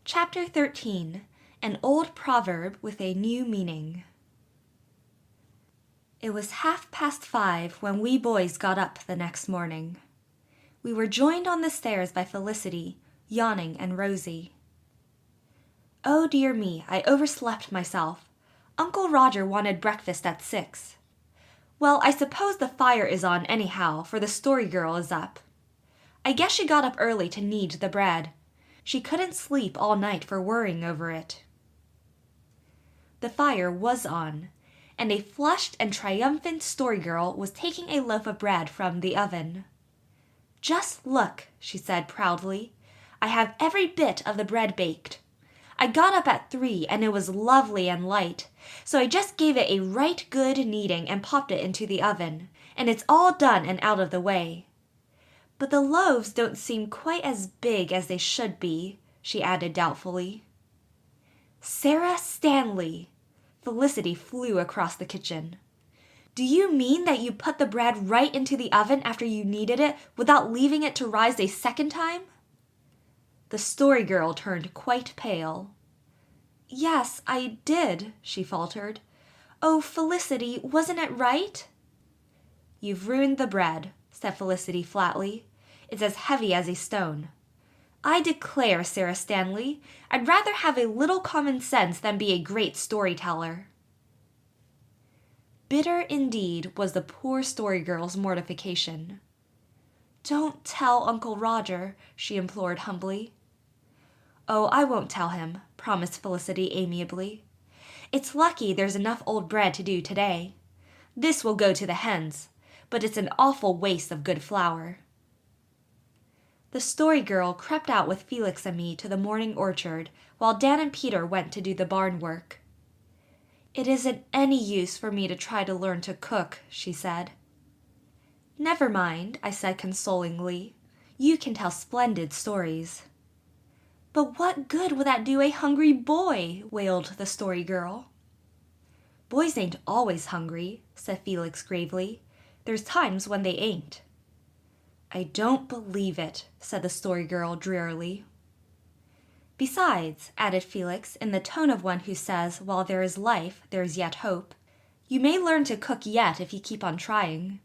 Chapter 13. An Old Proverb with a New Meaning. It was 5:30 when we boys got up the next morning. We were joined on the stairs by Felicity, yawning and rosy. "Oh dear me, I overslept myself. Uncle Roger wanted breakfast at 6. Well, I suppose the fire is on anyhow, for the Story Girl is up. I guess she got up early to knead the bread. She couldn't sleep all night for worrying over it." The fire was on, and a flushed and triumphant Story Girl was taking a loaf of bread from the oven. "Just look," she said proudly. "I have every bit of the bread baked. I got up at 3 and it was lovely and light, so I just gave it a right good kneading and popped it into the oven, and it's all done and out of the way. But the loaves don't seem quite as big as they should be," she added doubtfully. "Sarah Stanley!" Felicity flew across the kitchen. "Do you mean that you put the bread right into the oven after you kneaded it without leaving it to rise a second time?" The Story Girl turned quite pale. "Yes, I did," she faltered. "Oh, Felicity, wasn't it right?" "You've ruined the bread," said Felicity flatly. "It's as heavy as a stone. I declare, Sarah Stanley, I'd rather have a little common sense than be a great storyteller." Bitter indeed was the poor Story Girl's mortification. "Don't tell Uncle Roger," she implored humbly. "Oh, I won't tell him," promised Felicity amiably. "It's lucky there's enough old bread to do today. This will go to the hens, but it's an awful waste of good flour." The Story Girl crept out with Felix and me to the morning orchard, while Dan and Peter went to do the barn work. "It isn't any use for me to try to learn to cook," she said. "Never mind," I said consolingly. "You can tell splendid stories." "But what good would that do a hungry boy?" wailed the Story Girl. "Boys ain't always hungry," said Felix gravely. "There's times when they ain't." "I don't believe it," said the Story Girl drearily. "Besides," added Felix in the tone of one who says, while there is life, there is yet hope, "you may learn to cook yet if you keep on trying."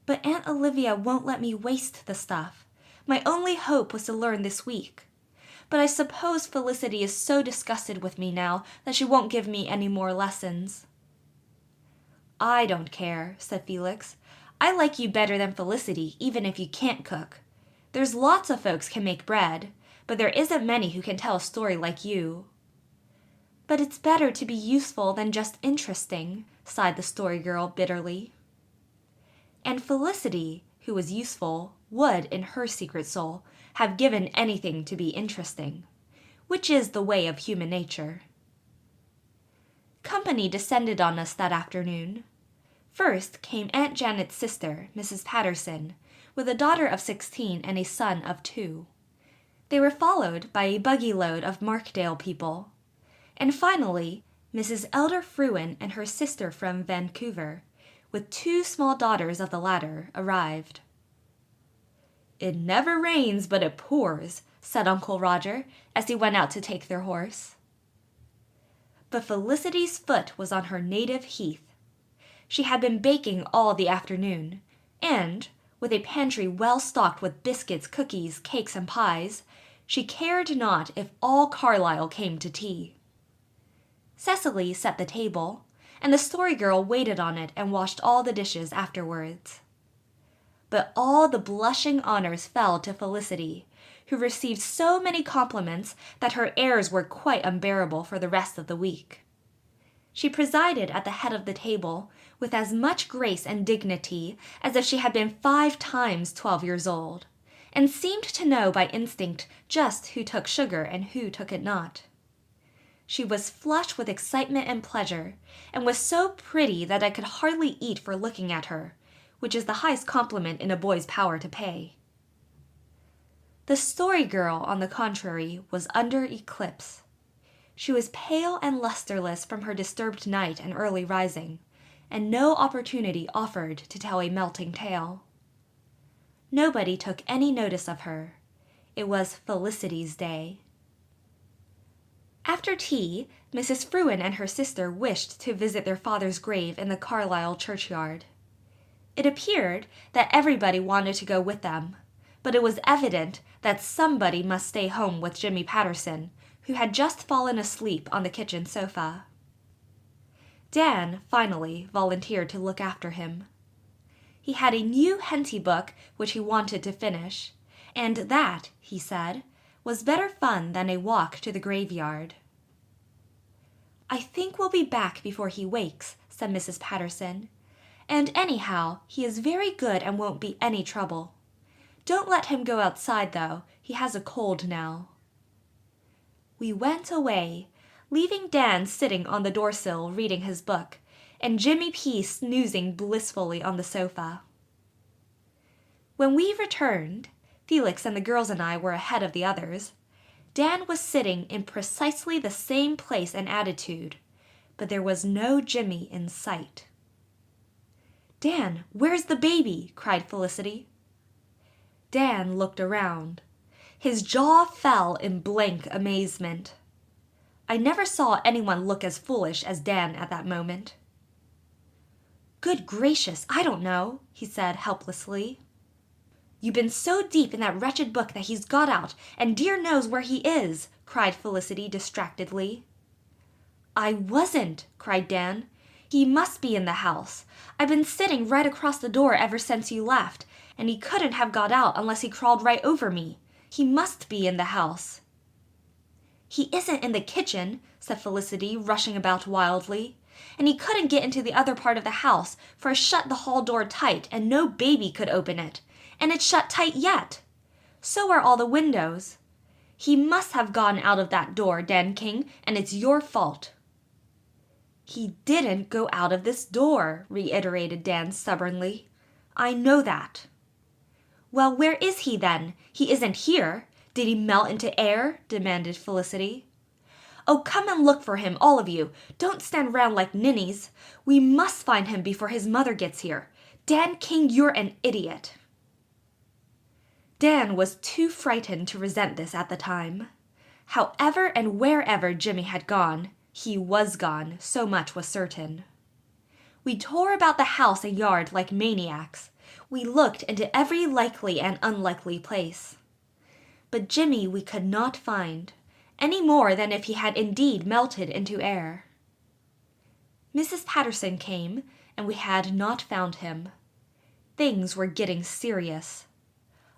"But Aunt Olivia won't let me waste the stuff. My only hope was to learn this week. But I suppose Felicity is so disgusted with me now that she won't give me any more lessons." "I don't care," said Felix. "I like you better than Felicity, even if you can't cook. There's lots of folks can make bread, but there isn't many who can tell a story like you." "But it's better to be useful than just interesting," sighed the Story Girl bitterly. And Felicity, who was useful, would, in her secret soul, have given anything to be interesting, which is the way of human nature. Company descended on us that afternoon. First came Aunt Janet's sister, Mrs. Patterson, with a daughter of 16 and a son of 2. They were followed by a buggy load of Markdale people. And finally, Mrs. Elder Fruin and her sister from Vancouver, with 2 small daughters of the latter, arrived. "It never rains but it pours," said Uncle Roger as he went out to take their horse. But Felicity's foot was on her native heath. She had been baking all the afternoon, and, with a pantry well stocked with biscuits, cookies, cakes, and pies, she cared not if all Carlisle came to tea. Cecily set the table, and the Story Girl waited on it and washed all the dishes afterwards. But all the blushing honors fell to Felicity, who received so many compliments that her airs were quite unbearable for the rest of the week. She presided at the head of the table with as much grace and dignity as if she had been 5 times 12 years old, and seemed to know by instinct just who took sugar and who took it not. She was flushed with excitement and pleasure, and was so pretty that I could hardly eat for looking at her, which is the highest compliment in a boy's power to pay. The Story Girl, on the contrary, was under eclipse. She was pale and lusterless from her disturbed night and early rising, and no opportunity offered to tell a melting tale. Nobody took any notice of her. It was Felicity's day. After tea, Mrs. Fruin and her sister wished to visit their father's grave in the Carlisle churchyard. It appeared that everybody wanted to go with them, but it was evident that somebody must stay home with Jimmy Patterson, who had just fallen asleep on the kitchen sofa. Dan, finally, volunteered to look after him. He had a new Henty book which he wanted to finish, and that, he said, was better fun than a walk to the graveyard. "I think we'll be back before he wakes," said Mrs. Patterson. "And anyhow, he is very good and won't be any trouble. Don't let him go outside, though. He has a cold now." We went away, leaving Dan sitting on the doorsill reading his book, and Jimmy P. snoozing blissfully on the sofa. When we returned, Felix and the girls and I were ahead of the others. Dan was sitting in precisely the same place and attitude, but there was no Jimmy in sight. "Dan, where's the baby?" cried Felicity. Dan looked around. His jaw fell in blank amazement. I never saw anyone look as foolish as Dan at that moment. "Good gracious, I don't know," he said helplessly. "You've been so deep in that wretched book that he's got out, and dear knows where he is," cried Felicity distractedly. "I wasn't," cried Dan. "He must be in the house. I've been sitting right across the door ever since you left, and he couldn't have got out unless he crawled right over me. He must be in the house." "He isn't in the kitchen," said Felicity, rushing about wildly. "And he couldn't get into the other part of the house, for I shut the hall door tight, and no baby could open it. And it's shut tight yet. So are all the windows. He must have gone out of that door, Dan King, and it's your fault." "He didn't go out of this door," reiterated Dan stubbornly. "I know that." "Well, where is he then? He isn't here. Did he melt into air?" demanded Felicity. "Oh, come and look for him, all of you. Don't stand round like ninnies. We must find him before his mother gets here. Dan King, you're an idiot." Dan was too frightened to resent this at the time. However and wherever Jimmy had gone, he was gone, so much was certain. We tore about the house and yard like maniacs. We looked into every likely and unlikely place. But Jimmy we could not find, any more than if he had indeed melted into air. Mrs. Patterson came, and we had not found him. Things were getting serious.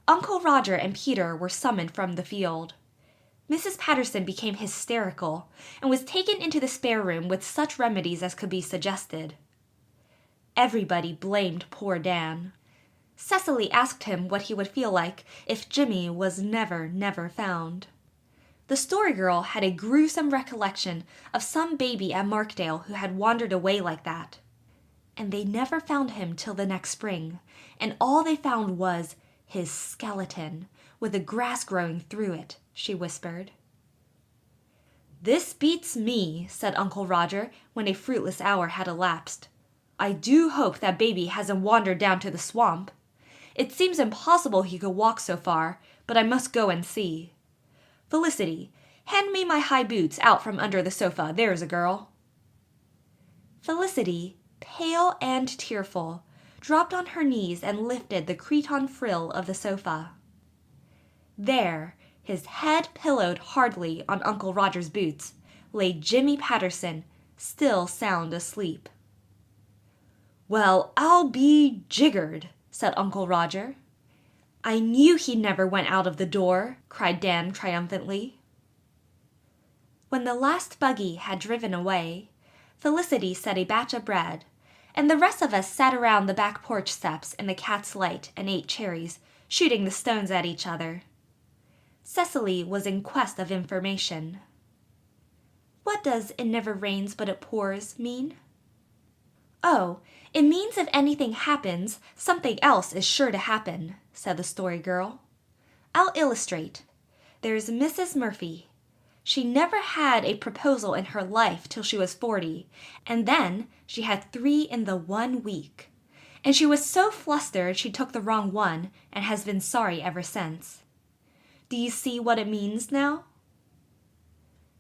Uncle Roger and Peter were summoned from the field. Mrs. Patterson became hysterical, and was taken into the spare room with such remedies as could be suggested. Everybody blamed poor Dan. Cecily asked him what he would feel like if Jimmy was never found. The Story Girl had a gruesome recollection of some baby at Markdale who had wandered away like that. And they never found him till the next spring, and all they found was his skeleton, with the grass growing through it, she whispered. "This beats me," said Uncle Roger when a fruitless hour had elapsed. "I do hope that baby hasn't wandered down to the swamp. It seems impossible he could walk so far, but I must go and see. Felicity, hand me my high boots out from under the sofa, there's a girl." Felicity, pale and tearful, dropped on her knees and lifted the cretonne frill of the sofa. There, his head pillowed hardly on Uncle Roger's boots, lay Jimmy Patterson, still sound asleep. "Well, I'll be jiggered," said Uncle Roger. "I knew he never went out of the door," cried Dan triumphantly. When the last buggy had driven away, Felicity set a batch of bread, and the rest of us sat around the back porch steps in the cat's light and ate cherries, shooting the stones at each other. Cecily was in quest of information. "What does 'it never rains but it pours' mean?" "Oh, it means if anything happens, something else is sure to happen," said the Story Girl. "I'll illustrate. There's Mrs. Murphy. She never had a proposal in her life till she was 40, and then she had 3 in the 1 week. And she was so flustered she took the wrong one and has been sorry ever since. Do you see what it means now?"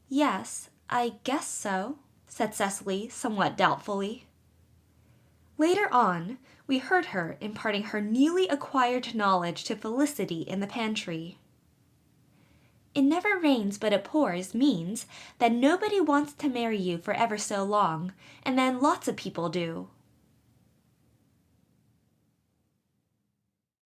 Yes, I guess so, said Cecily, somewhat doubtfully. Later on, we heard her imparting her newly acquired knowledge to Felicity in the pantry. It never rains but it pours means that nobody wants to marry you for ever so long, and then lots of people do.